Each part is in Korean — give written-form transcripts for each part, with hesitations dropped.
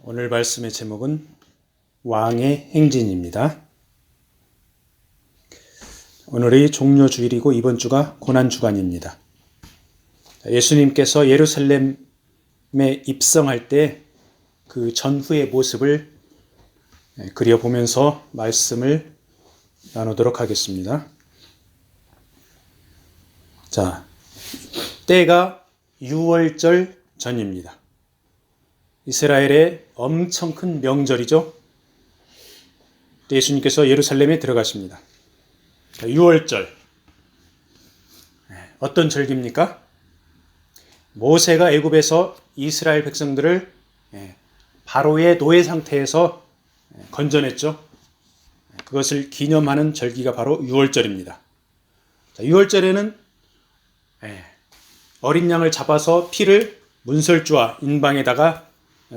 오늘 말씀의 제목은 왕의 행진입니다. 오늘이 종료주일이고 이번 주가 고난주간입니다. 예수님께서 예루살렘에 입성할 때 그 전후의 모습을 그려보면서 말씀을 나누도록 하겠습니다. 자, 때가 유월절 전입니다. 이스라엘의 엄청 큰 명절이죠. 예수님께서 예루살렘에 들어가십니다. 유월절. 어떤 절기입니까? 모세가 애굽에서 이스라엘 백성들을 바로의 노예 상태에서 건져냈죠. 그것을 기념하는 절기가 바로 유월절입니다. 유월절에는 어린 양을 잡아서 피를 문설주와 인방에다가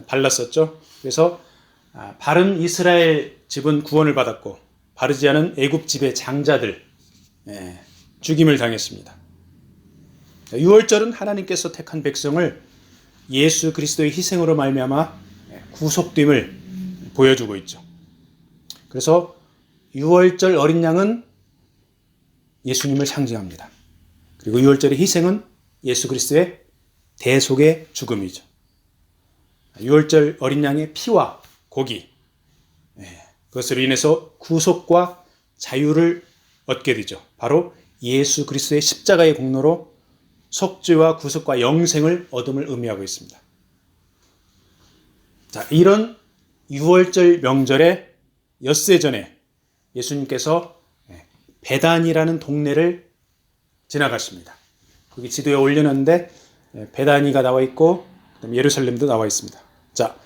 발랐었죠. 그래서 바른 이스라엘 집은 구원을 받았고 바르지 않은 애굽 집의 장자들 죽임을 당했습니다. 유월절은 하나님께서 택한 백성을 예수 그리스도의 희생으로 말미암아 구속됨을 보여주고 있죠. 그래서 유월절 어린 양은 예수님을 상징합니다. 그리고 유월절의 희생은 예수 그리스도의 대속의 죽음이죠. 유월절 어린 양의 피와 고기, 그것으로 인해서 구속과 자유를 얻게 되죠. 바로 예수 그리스도의 십자가의 공로로 속죄와 구속과 영생을 얻음을 의미하고 있습니다. 자, 이런 유월절 명절의 엿새 전에 예수님께서 베단이라는 동네를 지나가십니다. 거기 지도에 올려놨는데 베다니가 나와 있고 예루살렘도 나와 있습니다. 자,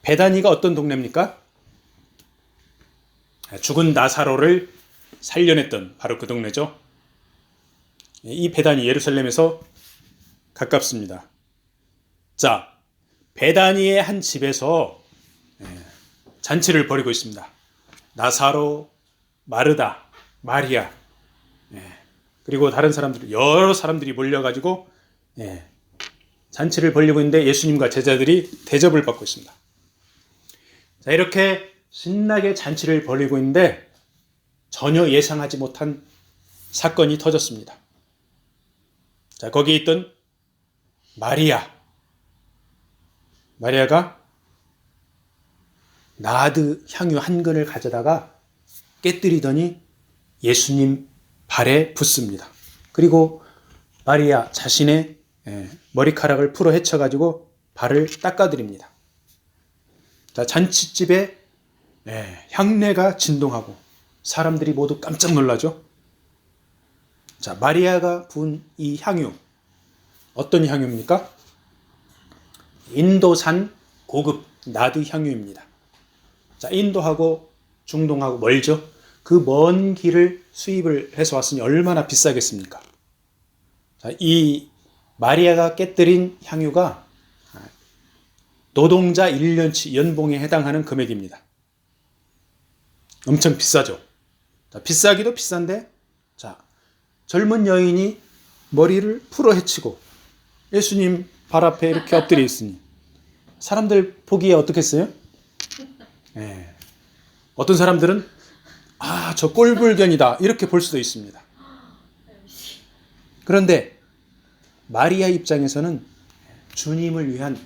베다니가 어떤 동네입니까? 죽은 나사로를 살려냈던 바로 그 동네죠. 이 베다니 예루살렘에서 가깝습니다. 자, 베다니의 한 집에서 잔치를 벌이고 있습니다. 나사로, 마르다, 마리아, 그리고 다른 사람들, 여러 사람들이 몰려가지고 잔치를 벌이고 있는데 예수님과 제자들이 대접을 받고 있습니다. 자, 이렇게 신나게 잔치를 벌이고 있는데 전혀 예상하지 못한 사건이 터졌습니다. 자, 거기에 있던 마리아가 나드 향유 한 근을 가져다가 깨뜨리더니 예수님 발에 붓습니다. 그리고 마리아 자신의 머리카락을 풀어 헤쳐가지고 발을 닦아드립니다. 자, 잔치집에 향내가 진동하고 사람들이 모두 깜짝 놀라죠. 자, 마리아가 부은 이 향유, 어떤 향유입니까? 인도산 고급 나드 향유입니다. 자, 인도하고 중동하고 멀죠? 그 먼 길을 수입을 해서 왔으니 얼마나 비싸겠습니까? 자, 이 마리아가 깨뜨린 향유가 노동자 1년치 연봉에 해당하는 금액입니다. 엄청 비싸죠? 자, 비싸기도 비싼데, 자, 젊은 여인이 머리를 풀어 헤치고 예수님 발 앞에 이렇게 엎드려 있으니 사람들 보기에 어떻겠어요? 어떤 사람들은 저 꼴불견이다 이렇게 볼 수도 있습니다. 그런데 마리아 입장에서는 주님을 위한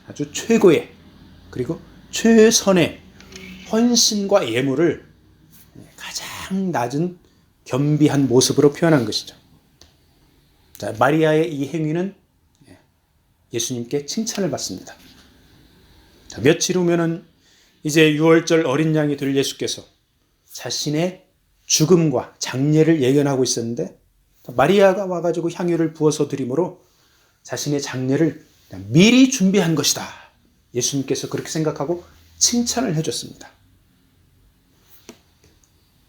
아주 최고의 그리고 최선의 헌신과 예물을 가장 낮은 겸비한 모습으로 표현한 것이죠. 자, 마리아의 이 행위는 예수님께 칭찬을 받습니다. 자, 며칠 후면은 이제 유월절 어린 양이 될 예수께서 자신의 죽음과 장례를 예견하고 있었는데 마리아가 와가지고 향유를 부어서 드림으로 자신의 장례를 미리 준비한 것이다. 예수님께서 그렇게 생각하고 칭찬을 해줬습니다.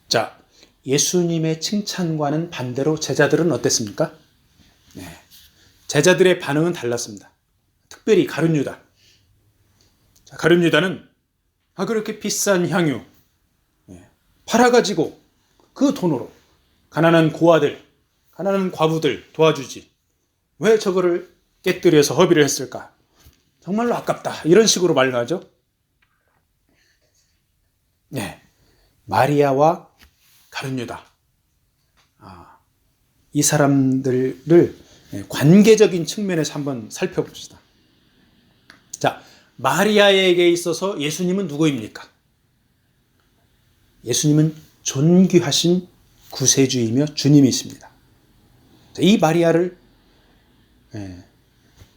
자, 예수님의 칭찬과는 반대로 제자들은 어땠습니까? 제자들의 반응은 달랐습니다. 특별히 가룟 유다. 자, 가룟 유다는 그렇게 비싼 향유 팔아가지고 그 돈으로 가난한 고아들, 가난한 과부들 도와주지. 왜 저거를 깨뜨려서 허비를 했을까? 정말로 아깝다. 이런 식으로 말을 하죠. 네. 마리아와 가룟 유다. 이 사람들을 관계적인 측면에서 한번 살펴봅시다. 자, 마리아에게 있어서 예수님은 누구입니까? 예수님은 존귀하신 구세주이며 주님이십니다. 이 마리아를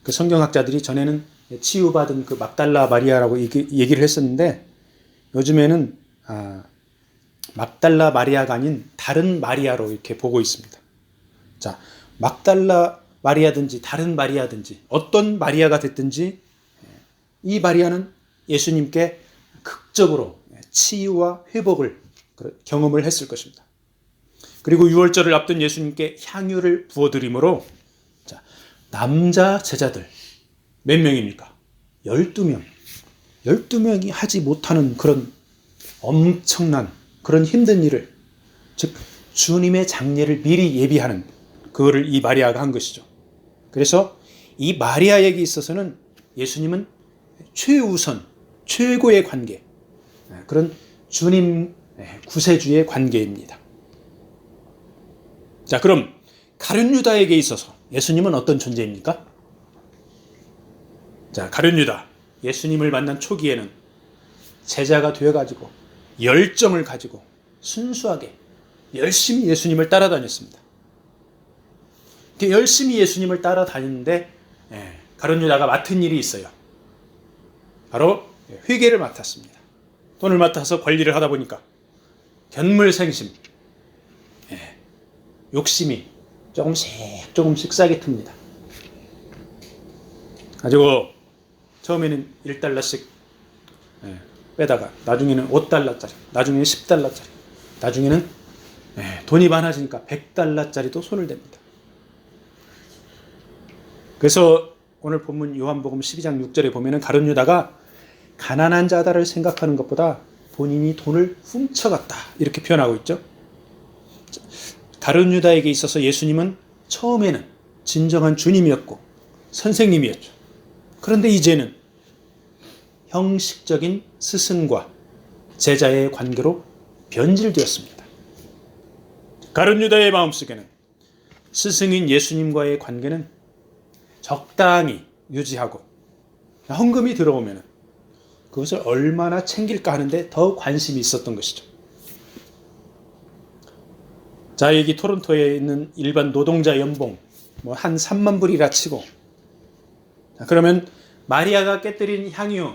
그 성경학자들이 전에는 치유받은 그 막달라 마리아라고 얘기를 했었는데 요즘에는 막달라 마리아가 아닌 다른 마리아로 이렇게 보고 있습니다. 자, 막달라 마리아든지 다른 마리아든지 어떤 마리아가 됐든지 이 마리아는 예수님께 극적으로 치유와 회복을 경험을 했을 것입니다. 그리고 유월절을 앞둔 예수님께 향유를 부어드림으로 자, 남자 제자들 몇 명입니까? 12명. 12명이 하지 못하는 그런 엄청난 그런 힘든 일을, 즉 주님의 장례를 미리 예비하는 그거를 이 마리아가 한 것이죠. 그래서 이 마리아에게 있어서는 예수님은 최우선, 최고의 관계, 그런 주님 구세주의 관계입니다. 자, 그럼 가룟 유다에게 있어서 예수님은 어떤 존재입니까? 자, 가룟 유다, 예수님을 만난 초기에는 제자가 되어가지고 열정을 가지고 순수하게 열심히 예수님을 따라다녔습니다. 열심히 예수님을 따라다니는데 가룟 유다가 맡은 일이 있어요. 바로 회계를 맡았습니다. 돈을 맡아서 관리를 하다 보니까 견물생심, 욕심이 조금씩 싸게 틉니다. 가지고 처음에는 1달러씩 빼다가 나중에는 5달러짜리, 나중에는 10달러짜리, 나중에는 돈이 많아지니까 100달러짜리도 손을 댑니다. 그래서 오늘 본문 요한복음 12장 6절에 보면은 가룟 유다가 가난한 자다를 생각하는 것보다 본인이 돈을 훔쳐갔다 이렇게 표현하고 있죠. 가룟 유다에게 있어서 예수님은 처음에는 진정한 주님이었고 선생님이었죠. 그런데 이제는 형식적인 스승과 제자의 관계로 변질되었습니다. 가룟 유다의 마음속에는 스승인 예수님과의 관계는 적당히 유지하고 헌금이 들어오면 그것을 얼마나 챙길까 하는데 더 관심이 있었던 것이죠. 자, 여기 토론토에 있는 일반 노동자 연봉 한 3만 불이라 치고, 자, 그러면 마리아가 깨뜨린 향유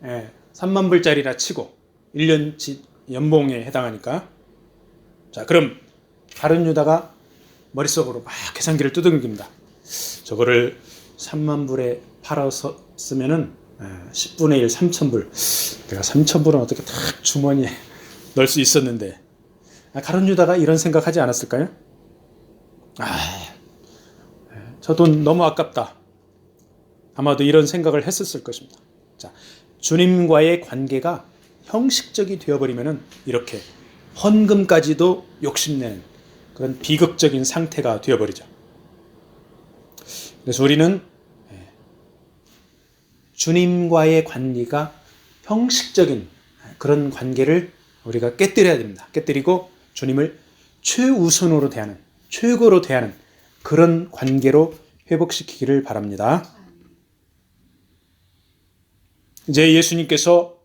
3만 불짜리라 치고 1년치 연봉에 해당하니까, 자, 그럼 가룟 유다가 머릿속으로 막 계산기를 두들깁니다. 저거를 3만 불에 팔아서 쓰면은 10분의 1 3,000불. 내가 3,000불은 어떻게 딱 주머니에 넣을 수 있었는데. 가룟 유다가 이런 생각하지 않았을까요? 저 돈 너무 아깝다. 아마도 이런 생각을 했었을 것입니다. 자, 주님과의 관계가 형식적이 되어버리면은 이렇게 헌금까지도 욕심내는 그런 비극적인 상태가 되어버리죠. 그래서 우리는 주님과의 관계가 형식적인 그런 관계를 우리가 깨뜨려야 됩니다. 깨뜨리고 주님을 최우선으로 대하는, 최고로 대하는 그런 관계로 회복시키기를 바랍니다. 이제 예수님께서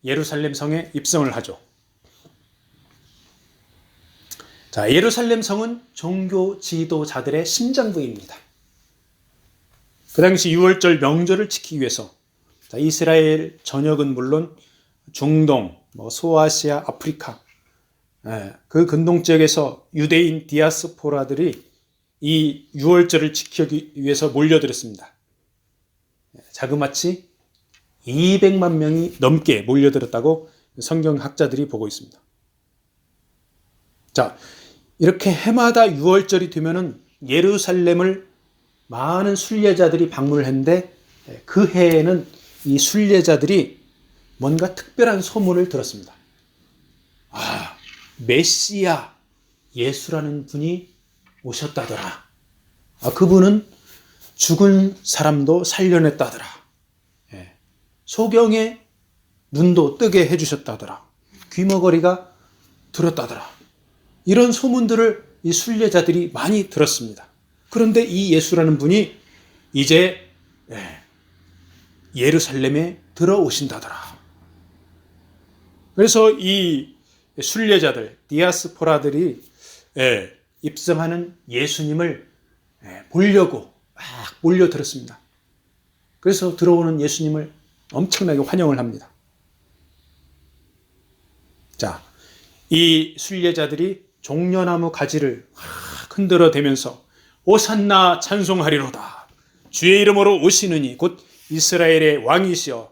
예루살렘 성에 입성을 하죠. 자, 예루살렘 성은 종교 지도자들의 심장부입니다. 그 당시 6월절 명절을 지키기 위해서 이스라엘 전역은 물론 중동, 소아시아, 아프리카 그 근동 지역에서 유대인 디아스포라들이 이 6월절을 지키기 위해서 몰려들었습니다. 자그마치 200만 명이 넘게 몰려들었다고 성경학자들이 보고 있습니다. 자, 이렇게 해마다 6월절이 되면은 예루살렘을 많은 순례자들이 방문을 했는데 그 해에는 이 순례자들이 뭔가 특별한 소문을 들었습니다. 메시아 예수라는 분이 오셨다더라. 그분은 죽은 사람도 살려냈다더라. 소경의 눈도 뜨게 해주셨다더라. 귀머거리가 들었다더라. 이런 소문들을 이 순례자들이 많이 들었습니다. 그런데 이 예수라는 분이 이제 예루살렘에 들어오신다더라. 그래서 이 순례자들, 디아스포라들이 입성하는 예수님을 보려고 막 몰려들었습니다. 그래서 들어오는 예수님을 엄청나게 환영을 합니다. 자, 이 순례자들이 종려나무 가지를 흔들어 대면서 오산나 찬송하리로다. 주의 이름으로 오시느니 곧 이스라엘의 왕이시여.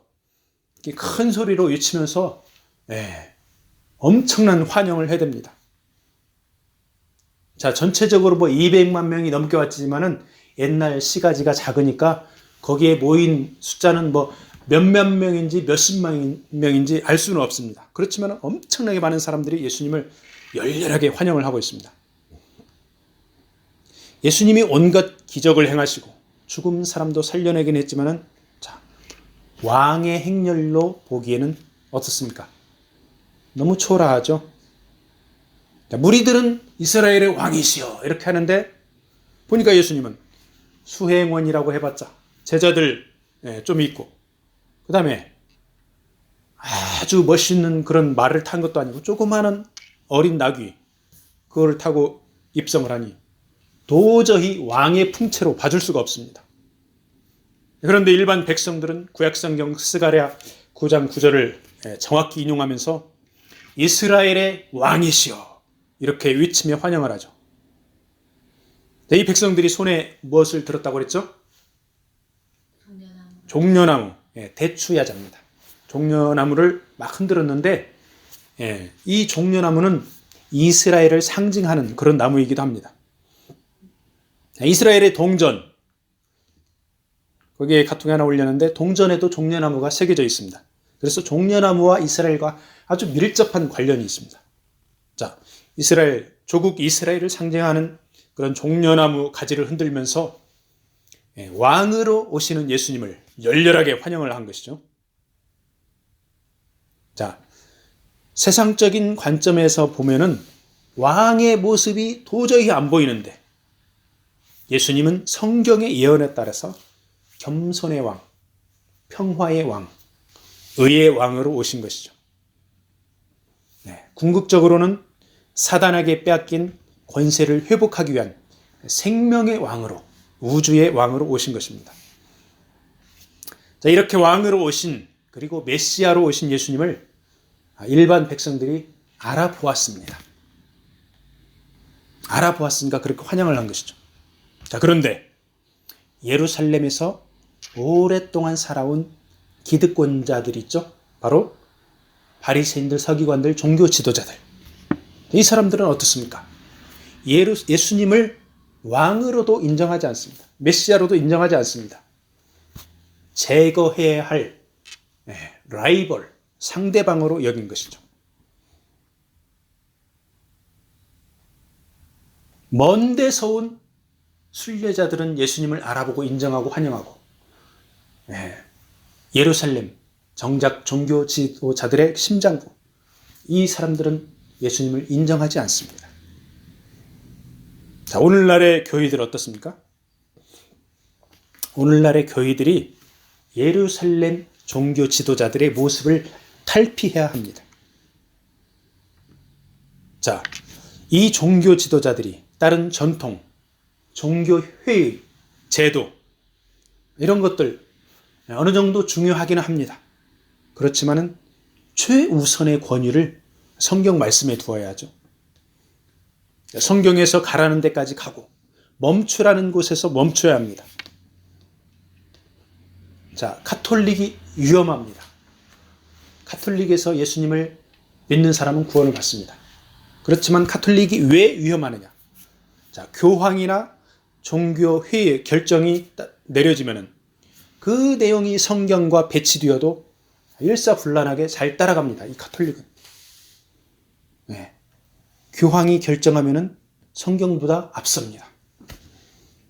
큰 소리로 외치면서 엄청난 환영을 해댑니다. 자, 전체적으로 200만 명이 넘게 왔지만은 옛날 시가지가 작으니까 거기에 모인 숫자는 몇몇 명인지 몇십만 명인지 알 수는 없습니다. 그렇지만 엄청나게 많은 사람들이 예수님을 열렬하게 환영을 하고 있습니다. 예수님이 온갖 기적을 행하시고 죽은 사람도 살려내긴 했지만은 자, 왕의 행렬로 보기에는 어떻습니까? 너무 초라하죠. 자, 무리들은 이스라엘의 왕이시여 이렇게 하는데 보니까 예수님은 수행원이라고 해봤자 제자들 좀 있고 그 다음에 아주 멋있는 그런 말을 탄 것도 아니고 조그마한 어린 나귀 그거를 타고 입성을 하니 도저히 왕의 풍채로 봐줄 수가 없습니다. 그런데 일반 백성들은 구약성경 스가랴 9장 9절을 정확히 인용하면서 이스라엘의 왕이시여 이렇게 외치며 환영을 하죠. 이 백성들이 손에 무엇을 들었다고 그랬죠? 종려나무, 대추야자입니다. 종려나무를 막 흔들었는데 이 종려나무는 이스라엘을 상징하는 그런 나무이기도 합니다. 이스라엘의 동전, 거기에 카톡에 하나 올렸는데 동전에도 종려나무가 새겨져 있습니다. 그래서 종려나무와 이스라엘과 아주 밀접한 관련이 있습니다. 자, 이스라엘, 조국 이스라엘을 상징하는 그런 종려나무 가지를 흔들면서 왕으로 오시는 예수님을 열렬하게 환영을 한 것이죠. 자, 세상적인 관점에서 보면은 왕의 모습이 도저히 안 보이는데 예수님은 성경의 예언에 따라서 겸손의 왕, 평화의 왕, 의의 왕으로 오신 것이죠. 궁극적으로는 사단에게 빼앗긴 권세를 회복하기 위한 생명의 왕으로, 우주의 왕으로 오신 것입니다. 자, 이렇게 왕으로 오신 그리고 메시아로 오신 예수님을 일반 백성들이 알아보았습니다. 알아보았으니까 그렇게 환영을 한 것이죠. 자, 그런데 예루살렘에서 오랫동안 살아온 기득권자들 있죠? 바로 바리새인들, 서기관들, 종교 지도자들. 이 사람들은 어떻습니까? 예수님을 왕으로도 인정하지 않습니다. 메시아로도 인정하지 않습니다. 제거해야 할 라이벌, 상대방으로 여긴 것이죠. 먼 데서 온 순례자들은 예수님을 알아보고 인정하고 환영하고 예루살렘, 정작 종교 지도자들의 심장부, 이 사람들은 예수님을 인정하지 않습니다. 자, 오늘날의 교회들 어떻습니까? 오늘날의 교회들이 예루살렘 종교 지도자들의 모습을 탈피해야 합니다. 자, 이 종교 지도자들이 따른 전통, 종교 회의, 제도 이런 것들 어느 정도 중요하기는 합니다. 그렇지만은 최우선의 권위를 성경 말씀에 두어야 하죠. 성경에서 가라는 데까지 가고 멈추라는 곳에서 멈춰야 합니다. 자, 카톨릭이 위험합니다. 카톨릭에서 예수님을 믿는 사람은 구원을 받습니다. 그렇지만 카톨릭이 왜 위험하느냐? 자, 교황이나 종교회의 결정이 내려지면은 그 내용이 성경과 배치되어도 일사불란하게 잘 따라갑니다. 이 카톨릭은. 교황이 결정하면은 성경보다 앞섭니다.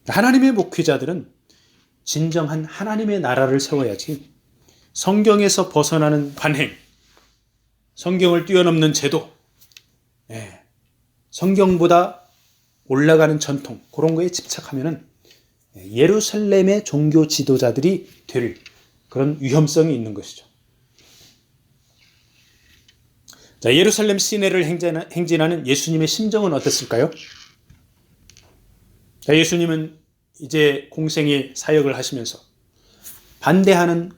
하나님의 목회자들은 진정한 하나님의 나라를 세워야지 성경에서 벗어나는 관행, 성경을 뛰어넘는 제도, 성경보다 올라가는 전통, 그런 거에 집착하면은 예루살렘의 종교 지도자들이 될 그런 위험성이 있는 것이죠. 자, 예루살렘 시내를 행진하는 예수님의 심정은 어땠을까요? 자, 예수님은 이제 공생의 사역을 하시면서 반대하는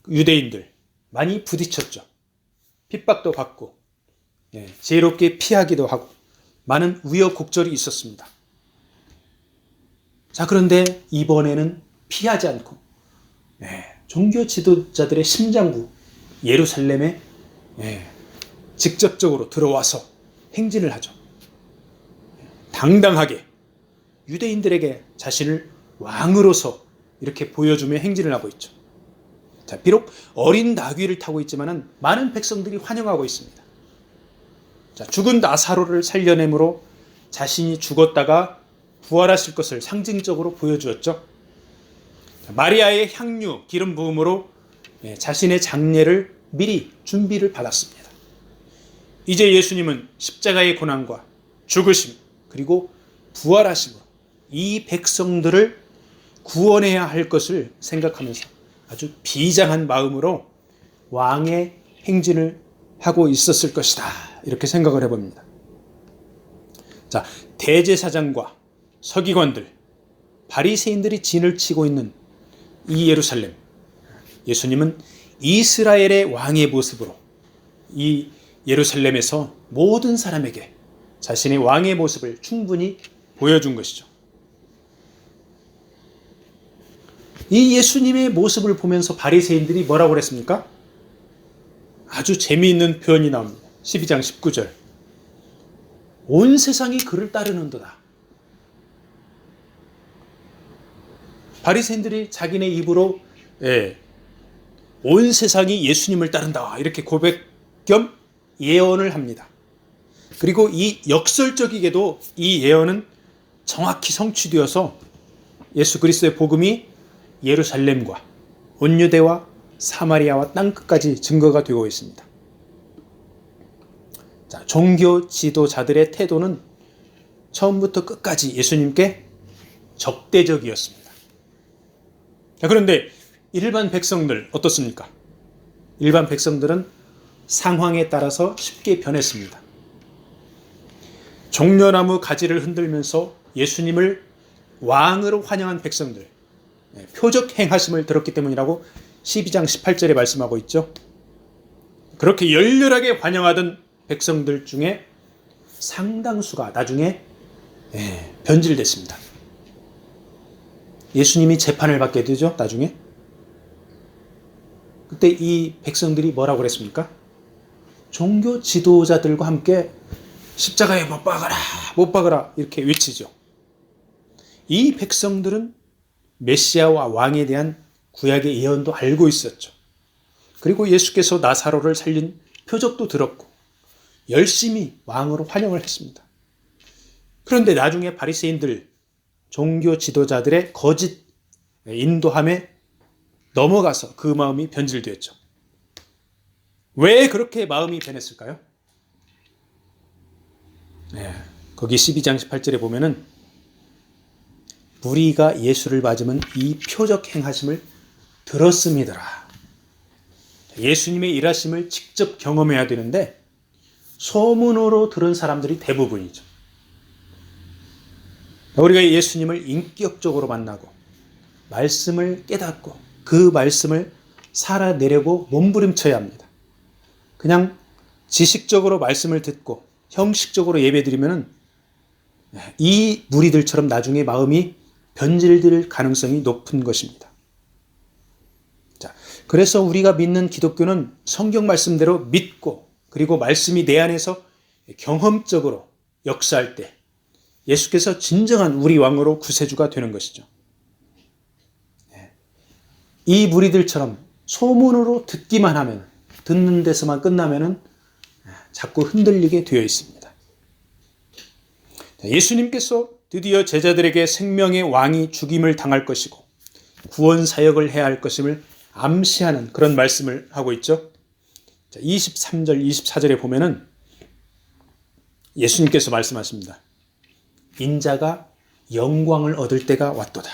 유대인들 많이 부딪혔죠. 핍박도 받고 지혜롭게 피하기도 하고 많은 우여곡절이 있었습니다. 자, 그런데 이번에는 피하지 않고 종교 지도자들의 심장부 예루살렘에 직접적으로 들어와서 행진을 하죠. 당당하게 유대인들에게 자신을 왕으로서 이렇게 보여주며 행진을 하고 있죠. 자, 비록 어린 나귀를 타고 있지만 많은 백성들이 환영하고 있습니다. 자, 죽은 나사로를 살려내므로 자신이 죽었다가 부활하실 것을 상징적으로 보여주었죠. 자, 마리아의 향유, 기름 부음으로 자신의 장례를 미리 준비를 받았습니다. 이제 예수님은 십자가의 고난과 죽으심 그리고 부활하심으로 이 백성들을 구원해야 할 것을 생각하면서 아주 비장한 마음으로 왕의 행진을 하고 있었을 것이다, 이렇게 생각을 해봅니다. 자, 대제사장과 서기관들, 바리새인들이 진을 치고 있는 이 예루살렘, 예수님은 이스라엘의 왕의 모습으로 이 예루살렘에서 모든 사람에게 자신의 왕의 모습을 충분히 보여준 것이죠. 이 예수님의 모습을 보면서 바리새인들이 뭐라고 그랬습니까? 아주 재미있는 표현이 나옵니다. 12장 19절. 온 세상이 그를 따르는도다. 바리새인들이 자기네 입으로 온 세상이 예수님을 따른다, 이렇게 고백 겸 예언을 합니다. 그리고 이 역설적이게도 이 예언은 정확히 성취되어서 예수 그리스도의 복음이 예루살렘과 온 유대와 사마리아와 땅끝까지 증거가 되고 있습니다. 자, 종교 지도자들의 태도는 처음부터 끝까지 예수님께 적대적이었습니다. 자, 그런데 일반 백성들 어떻습니까? 일반 백성들은 상황에 따라서 쉽게 변했습니다. 종려나무 가지를 흔들면서 예수님을 왕으로 환영한 백성들, 표적 행하심을 들었기 때문이라고 12장 18절에 말씀하고 있죠. 그렇게 열렬하게 환영하던 백성들 중에 상당수가 나중에 변질됐습니다. 예수님이 재판을 받게 되죠, 나중에. 그때 이 백성들이 뭐라고 그랬습니까? 종교 지도자들과 함께 십자가에 못 박아라, 못 박아라, 이렇게 외치죠. 이 백성들은 메시아와 왕에 대한 구약의 예언도 알고 있었죠. 그리고 예수께서 나사로를 살린 표적도 들었고 열심히 왕으로 환영을 했습니다. 그런데 나중에 바리새인들, 종교 지도자들의 거짓 인도함에 넘어가서 그 마음이 변질되었죠. 왜 그렇게 마음이 변했을까요? 거기 12장 18절에 보면은 무리가 예수를 맞으면 이 표적 행하심을 들었음이더라. 예수님의 일하심을 직접 경험해야 되는데 소문으로 들은 사람들이 대부분이죠. 우리가 예수님을 인격적으로 만나고 말씀을 깨닫고 그 말씀을 살아내려고 몸부림쳐야 합니다. 그냥 지식적으로 말씀을 듣고 형식적으로 예배드리면 이 무리들처럼 나중에 마음이 변질될 가능성이 높은 것입니다. 자, 그래서 우리가 믿는 기독교는 성경 말씀대로 믿고 그리고 말씀이 내 안에서 경험적으로 역사할 때 예수께서 진정한 우리 왕으로 구세주가 되는 것이죠. 이 무리들처럼 소문으로 듣기만 하면, 듣는 데서만 끝나면은 자꾸 흔들리게 되어 있습니다. 예수님께서 드디어 제자들에게 생명의 왕이 죽임을 당할 것이고 구원 사역을 해야 할 것임을 암시하는 그런 말씀을 하고 있죠. 23절, 24절에 보면은 예수님께서 말씀하십니다. 인자가 영광을 얻을 때가 왔도다.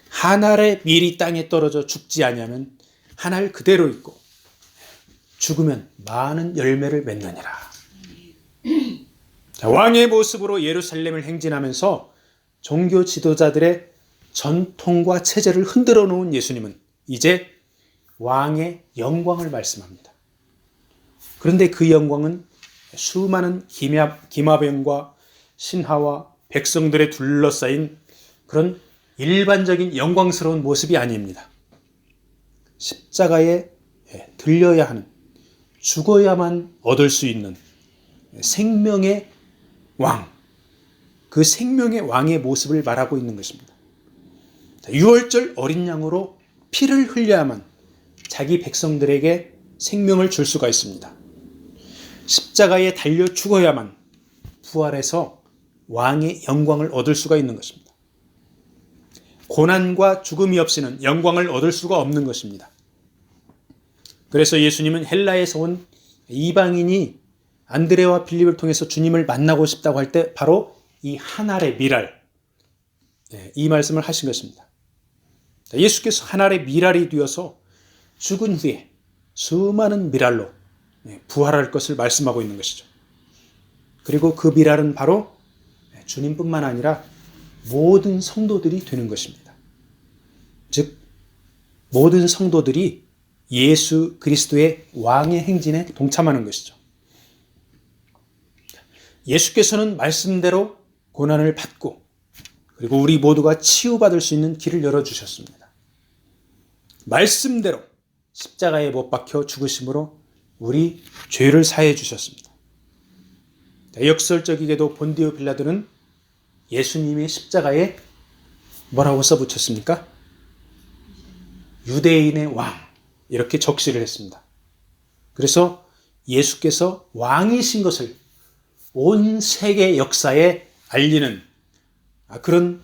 한 알의 밀이 땅에 떨어져 죽지 아니하면 한 알 그대로 있고 죽으면 많은 열매를 맺느니라. 왕의 모습으로 예루살렘을 행진하면서 종교 지도자들의 전통과 체제를 흔들어 놓은 예수님은 이제 왕의 영광을 말씀합니다. 그런데 그 영광은 수많은 기마병과 신하와 백성들에 둘러싸인 그런 일반적인 영광스러운 모습이 아닙니다. 십자가에 들려야 하는, 죽어야만 얻을 수 있는 생명의 왕, 그 생명의 왕의 모습을 말하고 있는 것입니다. 6월절 어린 양으로 피를 흘려야만 자기 백성들에게 생명을 줄 수가 있습니다. 십자가에 달려 죽어야만 부활해서 왕의 영광을 얻을 수가 있는 것입니다. 고난과 죽음이 없이는 영광을 얻을 수가 없는 것입니다. 그래서 예수님은 헬라에서 온 이방인이 안드레와 빌립을 통해서 주님을 만나고 싶다고 할 때 바로 이 한 알의 밀알, 이 말씀을 하신 것입니다. 예수께서 한 알의 밀알이 되어서 죽은 후에 수많은 밀알로 부활할 것을 말씀하고 있는 것이죠. 그리고 그 밀알은 바로 주님뿐만 아니라 모든 성도들이 되는 것입니다. 즉 모든 성도들이 예수 그리스도의 왕의 행진에 동참하는 것이죠. 예수께서는 말씀대로 고난을 받고 그리고 우리 모두가 치유받을 수 있는 길을 열어주셨습니다. 말씀대로 십자가에 못 박혀 죽으심으로 우리 죄를 사해 주셨습니다. 역설적이게도 본디오 빌라도는 예수님의 십자가에 뭐라고 써붙였습니까? 유대인의 왕, 이렇게 적시를 했습니다. 그래서 예수께서 왕이신 것을 온 세계 역사에 알리는 그런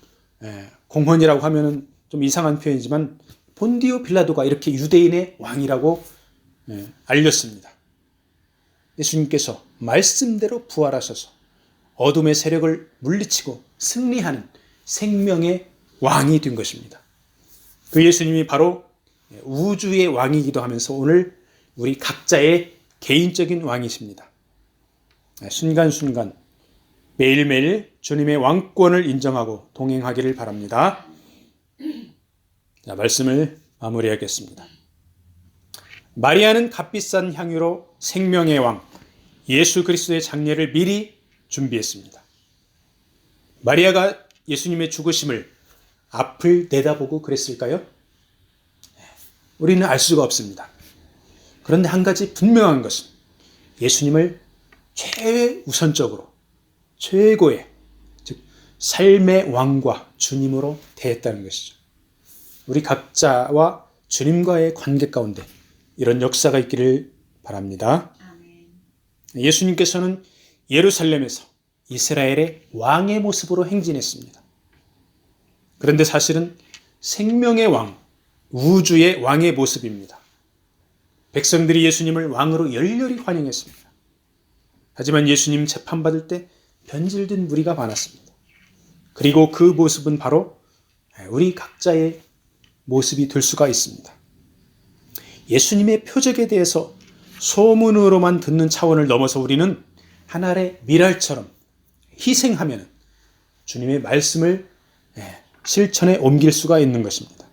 공헌이라고 하면 좀 이상한 표현이지만 본디오 빌라도가 이렇게 유대인의 왕이라고 알렸습니다. 예수님께서 말씀대로 부활하셔서 어둠의 세력을 물리치고 승리하는 생명의 왕이 된 것입니다. 그 예수님이 바로 우주의 왕이기도 하면서 오늘 우리 각자의 개인적인 왕이십니다. 순간순간 매일매일 주님의 왕권을 인정하고 동행하기를 바랍니다. 자, 말씀을 마무리하겠습니다. 마리아는 값비싼 향유로 생명의 왕 예수 그리스도의 장례를 미리 준비했습니다. 마리아가 예수님의 죽으심을 앞을 내다보고 그랬을까요? 우리는 알 수가 없습니다. 그런데 한 가지 분명한 것은 예수님을 최우선적으로 최고의 즉 삶의 왕과 주님으로 대했다는 것이죠. 우리 각자와 주님과의 관계 가운데 이런 역사가 있기를 바랍니다. 예수님께서는 예루살렘에서 이스라엘의 왕의 모습으로 행진했습니다. 그런데 사실은 생명의 왕, 우주의 왕의 모습입니다. 백성들이 예수님을 왕으로 열렬히 환영했습니다. 하지만 예수님 재판받을 때 변질된 무리가 많았습니다. 그리고 그 모습은 바로 우리 각자의 모습이 될 수가 있습니다. 예수님의 표적에 대해서 소문으로만 듣는 차원을 넘어서 우리는 한 알의 밀알처럼 희생하면 주님의 말씀을 실천에 옮길 수가 있는 것입니다.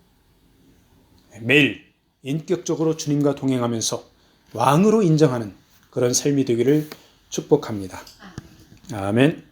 매일 인격적으로 주님과 동행하면서 왕으로 인정하는 그런 삶이 되기를 축복합니다. 아멘.